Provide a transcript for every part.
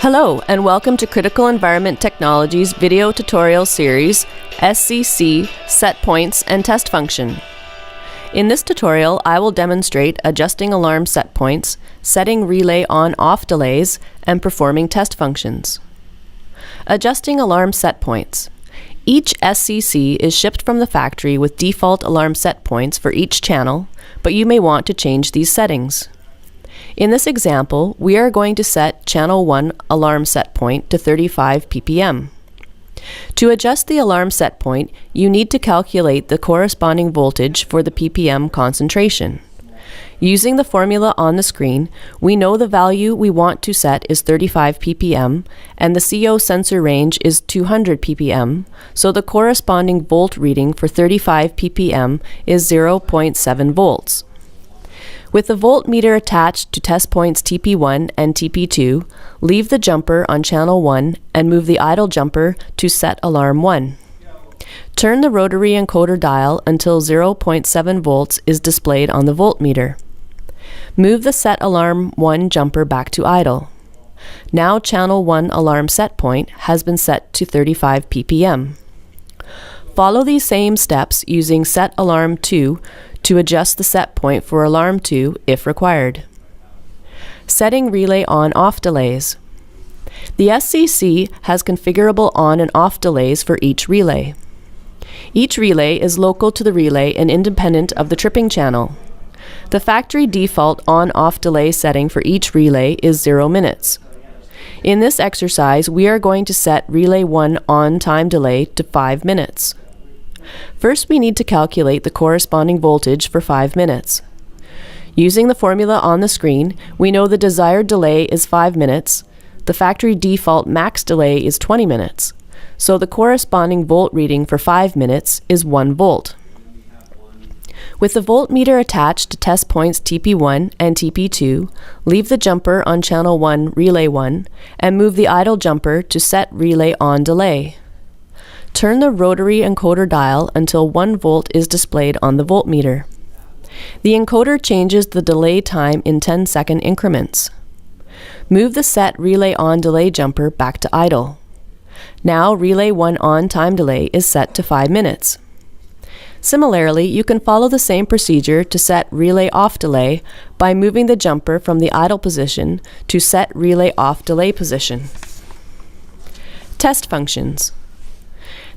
Hello and welcome to Critical Environment Technology's video tutorial series, SCC Set Points and Test Function. In this tutorial, I will demonstrate adjusting alarm set points, setting relay on-off delays, and performing test functions. Adjusting alarm set points. Each SCC is shipped from the factory with default alarm set points for each channel, but you may want to change these settings. In this example, we are going to set Channel 1 alarm set point to 35 ppm. To adjust the alarm set point, you need to calculate the corresponding voltage for the ppm concentration. Using the formula on the screen, we know the value we want to set is 35 ppm, and the CO sensor range is 200 ppm, so the corresponding volt reading for 35 ppm is 0.7 volts. With the voltmeter attached to test points TP1 and TP2, leave the jumper on channel 1 and move the idle jumper to set alarm 1. Turn the rotary encoder dial until 0.7 volts is displayed on the voltmeter. Move the set alarm 1 jumper back to idle. Now channel 1 alarm set point has been set to 35 ppm. Follow these same steps using set alarm 2 to adjust the set point for alarm 2 if required. Setting relay on-off delays. The SCC has configurable on and off delays for each relay. Each relay is local to the relay and independent of the tripping channel. The factory default on-off delay setting for each relay is 0 minutes. In this exercise, we are going to set relay 1 on-time delay to 5 minutes. First, we need to calculate the corresponding voltage for 5 minutes. Using the formula on the screen, we know the desired delay is 5 minutes. The factory default max delay is 20 minutes. So the corresponding volt reading for 5 minutes is 1 volt. With the voltmeter attached to test points TP1 and TP2, leave the jumper on channel 1 relay 1 and move the idle jumper to set relay on delay. Turn the rotary encoder dial until 1 volt is displayed on the voltmeter. The encoder changes the delay time in 10-second increments. Move the set relay on delay jumper back to idle. Now relay 1 on time delay is set to 5 minutes. Similarly, you can follow the same procedure to set relay off delay by moving the jumper from the idle position to set relay off delay position. Test functions.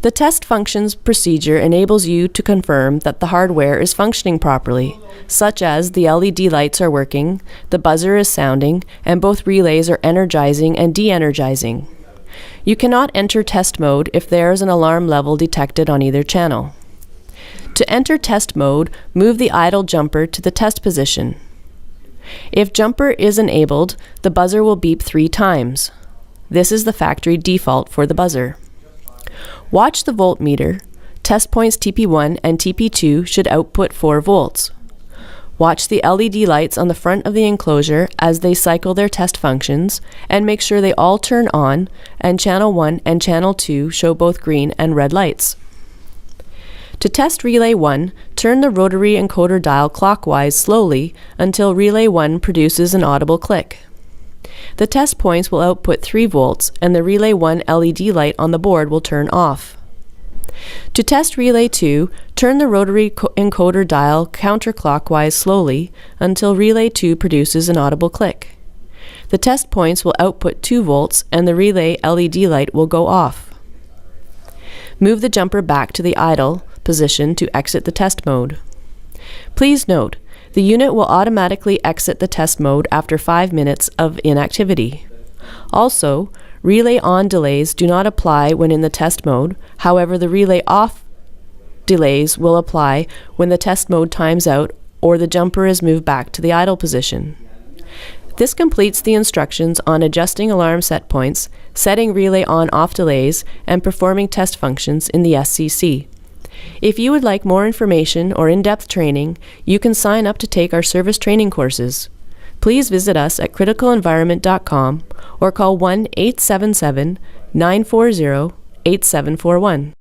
The test functions procedure enables you to confirm that the hardware is functioning properly, such as the LED lights are working, the buzzer is sounding, and both relays are energizing and de-energizing. You cannot enter test mode if there is an alarm level detected on either channel. To enter test mode, move the idle jumper to the test position. If jumper is enabled, the buzzer will beep 3 times. This is the factory default for the buzzer. Watch the voltmeter. Test points TP1 and TP2 should output 4 volts. Watch the LED lights on the front of the enclosure as they cycle their test functions and make sure they all turn on and channel 1 and channel 2 show both green and red lights. To test relay 1, turn the rotary encoder dial clockwise slowly until relay 1 produces an audible click. The test points will output 3 volts and the relay 1 LED light on the board will turn off. To test relay 2, turn the rotary encoder dial counterclockwise slowly until relay 2 produces an audible click. The test points will output 2 volts and the relay LED light will go off. Move the jumper back to the idle position to exit the test mode. Please note, the unit will automatically exit the test mode after 5 minutes of inactivity. Also, relay on delays do not apply when in the test mode. However, the relay off delays will apply when the test mode times out or the jumper is moved back to the idle position. This completes the instructions on adjusting alarm set points, setting relay on-off delays, and performing test functions in the SCC. If you would like more information or in-depth training, you can sign up to take our service training courses. Please visit us at criticalenvironment.com or call 1-877-940-8741.